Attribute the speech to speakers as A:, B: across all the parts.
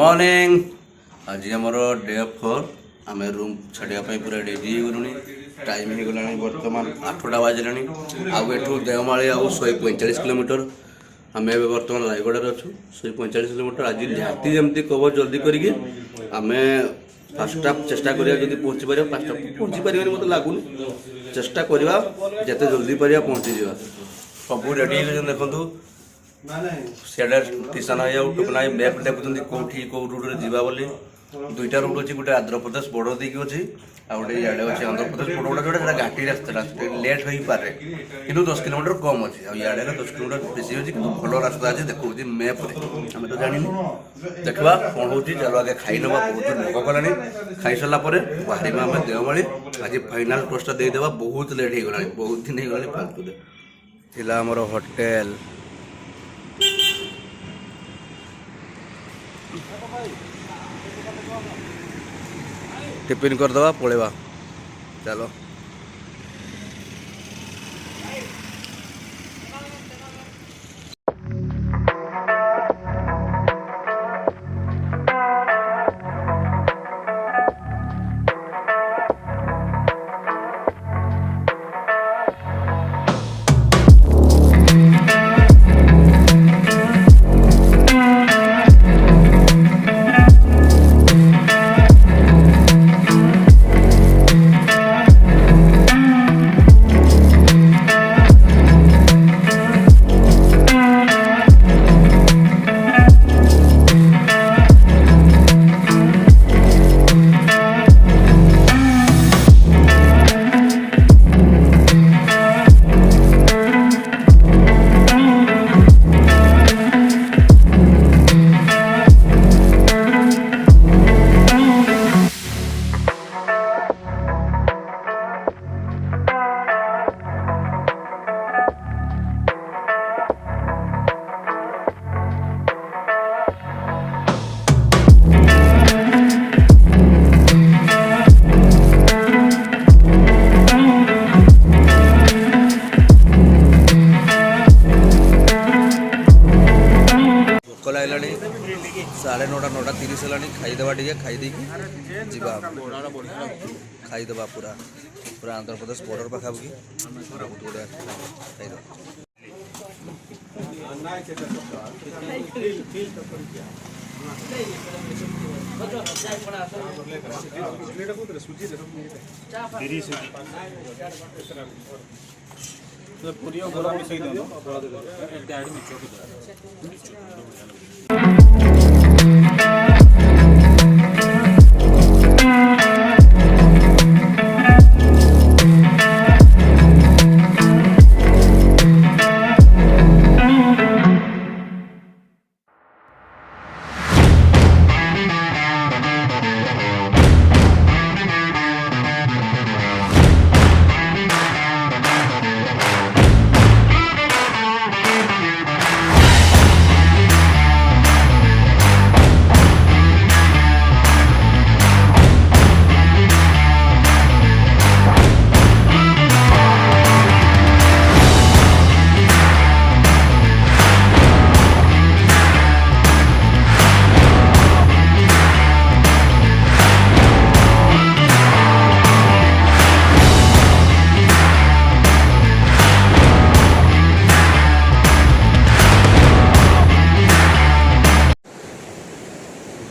A: Morning. आज आमर day-4 आम रूम छाड़ापी पूरा रेडी होगलुनी। टाइम हो गला बर्तमान 8टा बाजिला। आठू देवमाली आउ 145 किलोमीटर। आम बर्तमान रायगढ़ अच्छु 145 किलोमीटर। आज झाटी जमी कब जल्दी करके आम फास्टा चेष्टा करिया जदि पहुँची पार। फास्टा पहुँची पार मत लगुनि। चेष्टा करवा जिते जल्दी पार पहुँची जा। सब रेडी देखु सीआडे स्टेशन टुकना मैप देखुं कौटी कौ रूट जावा बोली। दुईटा रूट अच्छी गोटे आंध्र प्रदेश बॉर्डर देखिए अच्छी आ गए इे अच्छे आंध्र प्रदेश बॉर्डर जोटा घाटी रास्ता लेट हो पारे कि 10 किलोमीटर कम अच्छे आड़े 10 किलोमीटर बेसी अच्छी कि भल रास्ता अच्छे देखो मैप आम तो जानी देखा कौन हो चलो आगे खाई ना बहुत भोग कला खाई सारा बाहर आम देवमाली। आज फाइनाल टोस्टा देदेवा बहुत लेट हो गला बहुत दिन हो गला फालतू थिला आमर होटेल टिफिन करदे पलैबा चलो। साढ़े 9:30 है खाईदेवा टे खाईदे जा खाईदेवा पूरा पूरा आंध्र प्रदेश बॉर्डर पाखापाखि बहुत बढ़िया खाईदेवा।
B: पूरी गोला मिसई दो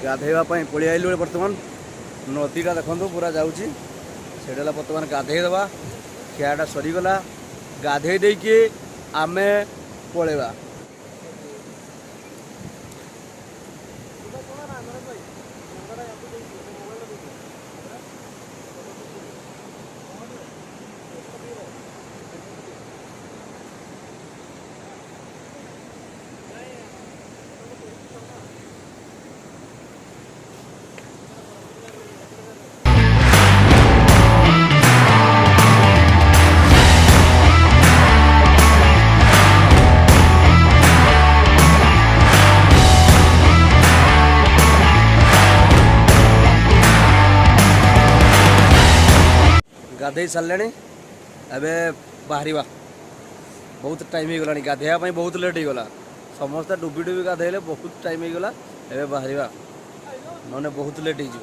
A: गाधेवा पलि आइलु। बर्तमान नदीटा देखो पूरा जाऊँगी से बर्तमान गाधेदेवा खियाटा सरीगला गाधे देकी आमे पलैबा। गाधे सारे एबे बाहर बहुत टाइम हो गला गाधेवाई बहुत लेट हो गला समस्त डुबी डुबी गाधेले बहुत टाइम हो गला एबे बाहर नने बहुत लेट हो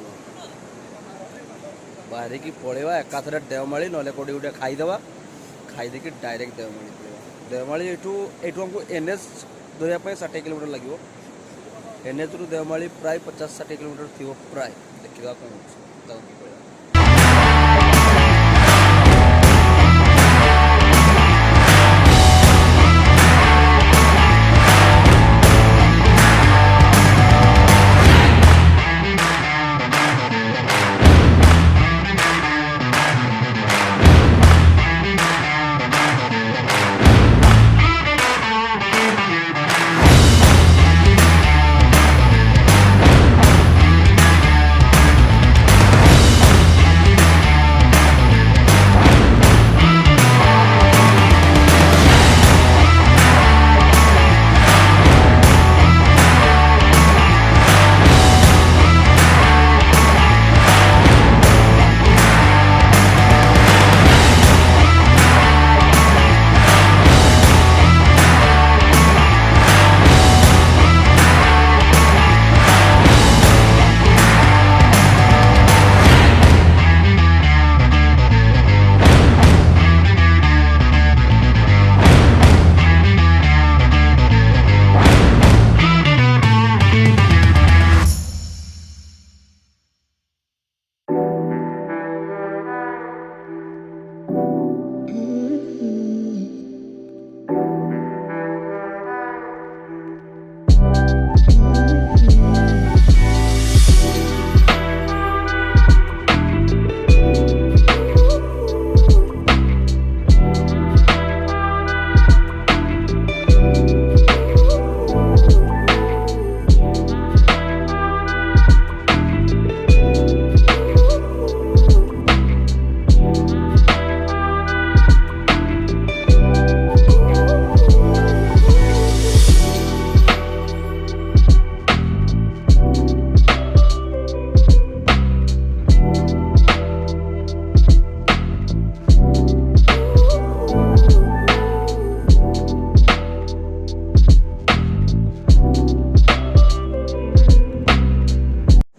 A: बाहर की पड़ेगा एकाथरे देवमाली ना कौटी गोटे खाईदे खाईदे डायरेक्ट देवमाली पड़ेगा देवमाली एठू हमको एनएच धरने 60 किलोमीटर लगे एनएच रु देवमाली प्राय 50-60 किलोमीटर थी प्राय देखा कौन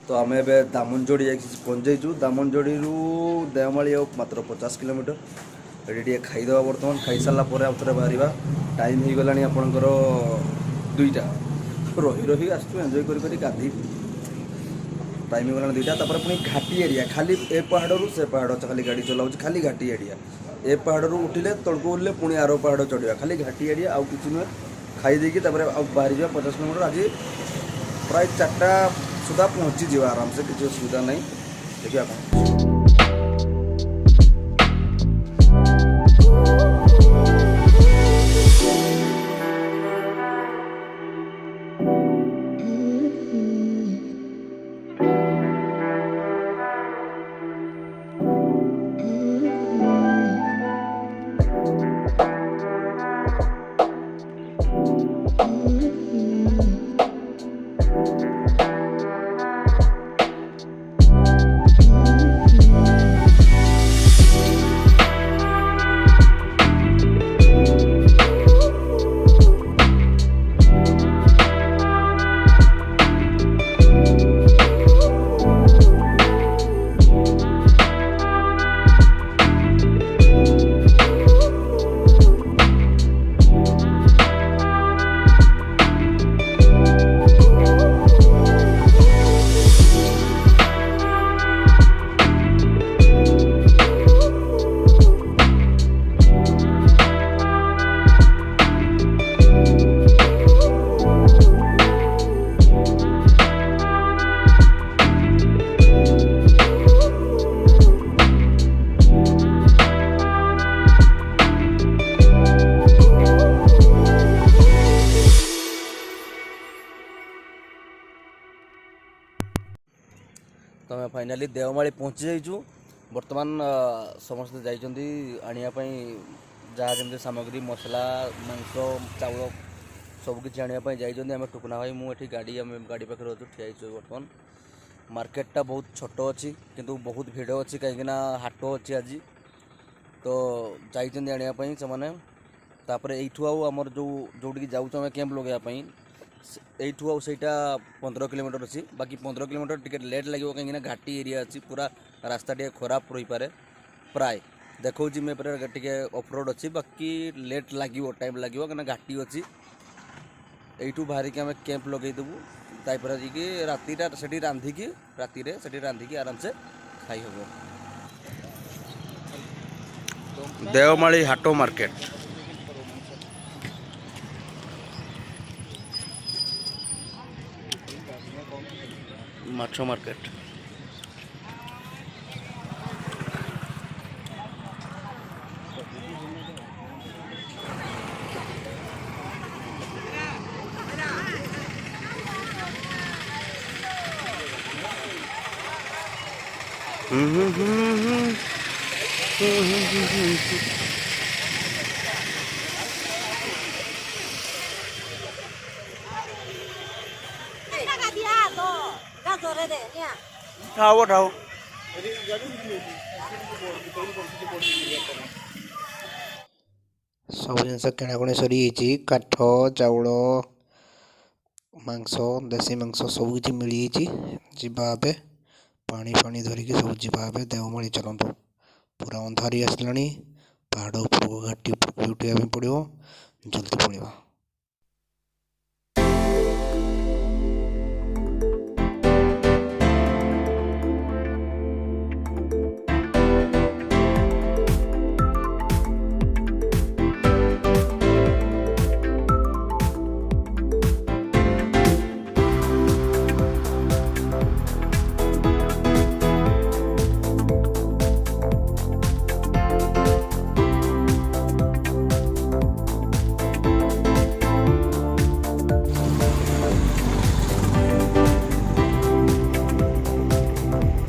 A: तो आम ए दामनजोड़ी पहुँचु दामनजोड़ी देवमाली मात्र 50 किलोमीटर ये खाईदे बर्तमान खाई सारापर आउ थे बाहर टाइम हो गला आपणकर 2टा रही रही आसु एंजय कर गाधी टाइम हो गला 2टा पुणी घाटी एरिया खाली ए पहाड़ से पहाड़ खाली गाड़ी चलाऊ खाली घाटी एरिया ए पहाड़ उठिले तड़को उठले पुणी आरो पहाड़ चढ़ा खाली घाटी एरिया आउ कि नुहे खाईदे बाहर जा 50 किलोमीटर आज प्राय 4टा सुधा पहुँची जा आराम से किसी असुविधा नहीं देखिए तो आम फाइनाली देवमाली पहुँची जाइचु बर्तमान समस्ते जाइछन्ति आनिया पई जहाँ जमी सामग्री मसला मांस चाउल सबकि आने जाइछन्ति आम टुकुना भाई मुझे गाड़ी आम गाड़ी पाखे अच्छु ठिया बर्तमान मार्केटा बहुत छोट अच्छी किंतु बहुत भिड़ अच्छी कहीं हाट अच्छी आज तो जाइछन्ति आनिया पई से माने तापर एठू आमर जो जोटी जाऊँ आम कैंप लगाइवाई
C: एठू आउ सेटा 15 किलोमीटर अच्छी बाकी 15 किलोमीटर टिके लेट लगे कहीं घाटी एरिया अच्छी पूरा रास्ता टे खराब रही पारे प्राय देखो मेप टे ऑफरोड अच्छी बाकी लेट लगे टाइम लगे कहीं घाटी अच्छी एठू बाहर के कैंप लगेदेबू तापर जी रातीटा से रांधिकी रातिरे आराम से खाई हम।
A: देवमाली हाटो मार्केट माछ मार्केट ठाओ ठाओ
D: सब जिन किणाकुणी सरी काठ चाउल मांस देसी मांस सब किसी मिली जावा पानी फाणी धरिकी सब जावा देवमाली चलतु पूरा अंधारी आसला पहाड़ उपरको घाटी उपरको उठा पड़ो जल्दी पड़ा।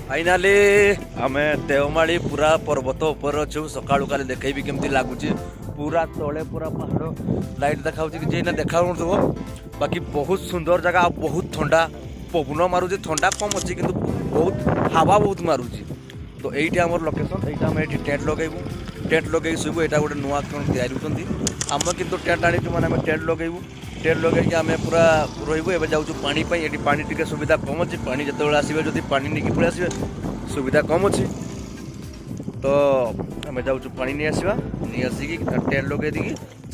C: फाइनाली आम देवमाली पूरा पर्वत उपर अच्छु सकाळु काली देखी केमती लगुच पूरा तले पूरा पहाड़ लाइट देखा कि देखा बाकी बहुत सुंदर जगह बहुत ठंडा पवन मारुच ठंडा कम अच्छी कि बहुत हवा बहुत मारुच तो यही आम लोकेशन ये टेंट लगे शुभु यहाँ गोटे नुआ कौन या आम कि टेंट आनी मैंने टेंट लगे आम पूरा रही जाऊँ पानी ये पानी टी सुविधा कम अच्छी पानी जो आसवे जो पानी नहीं पड़े आसवे सुविधा कम अच्छी तो आम जाऊँ पानी नहीं आसवा नहीं आसिकी टेंट लगे दी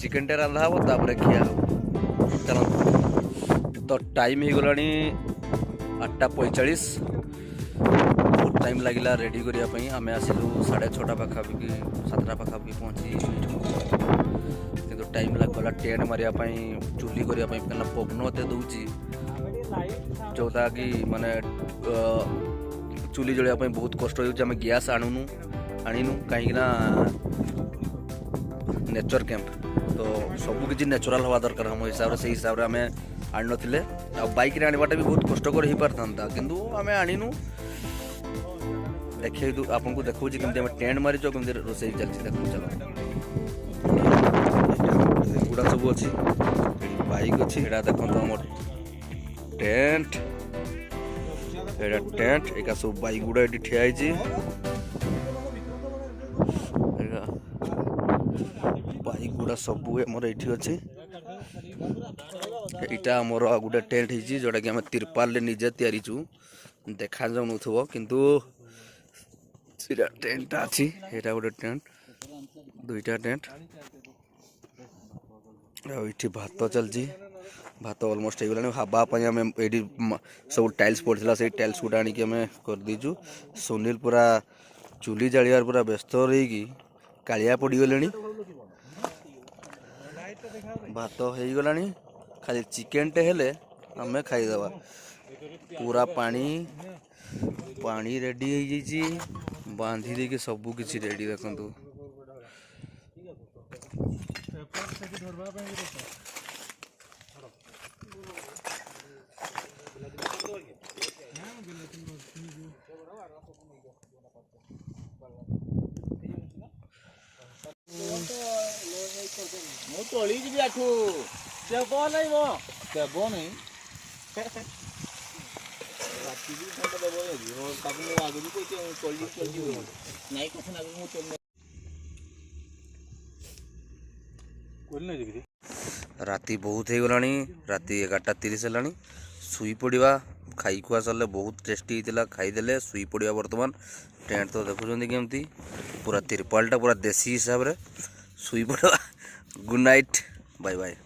C: चिकेन टे रंधा हम तापर खिया चल तो टाइम हो गला 8:45 बहुत टाइम लगे रेडी करने आम आसलु 6:30 पाखापाखि 7टा पाखापाखि पहुँची कि टाइम लगला टेंट मारे चुली करने पवन एत दूची जोटा कि माने चुली जलिया बहुत कष्ट हो गैस आणुनु कहीं नेचर कैंप तो सब किसी नेचुरल हवा दरकार हम हिसाब से हिसाब से आम आनी नथिले आ बाइक रे आनिबाटा भी बहुत कष्टकर हो पारता किंतु आम आनीनु देखे आपको देखा केमती टेंट मारिच केमती रोसे चलती देखो चलो गुड़ा सब अच्छी बाइक अच्छी एटा देखो आम टेंट टेंट एक सब बाइक गुड़ा ये ठिया बाइक गुड़ा सब मोर ये अच्छी यहाँ मोर गोटे टेंट हो जोटा कि आम तिरपाल निजे तैयारीचु देखा जाऊन किंतु टेंट अच्छी यहाँ गोटे टेंट दुईटा टेंट ये भात चलती भात अलमोस्ट हो गला हावाई आम ये सब टाइल्स पड़ा से टाइल्स गुटा आनिक आम कर दीचु सुनील पूरा चुली जालियार पूरा व्यस्त रही कालिया पड़गले भात हो गला खाली चिकेन टे हेले आम खाईदे पूरा पानी पानी रेडी हो बांधी देकी सब किसी रेडी देखु
B: चली जी आठू देव नहीं मो देव नहीं
C: राति बहुत हो गलानी राति 11:30 है शुई पड़ा खाई खुआ सारे बहुत टेस्टी होता खाईदे शुई पड़ा बर्तमान टेंट तो देखुं केमती पूरा तिरपालटा पूरा देसी हिसाब से शुई पड़ा गुड नाइट बाय बाय।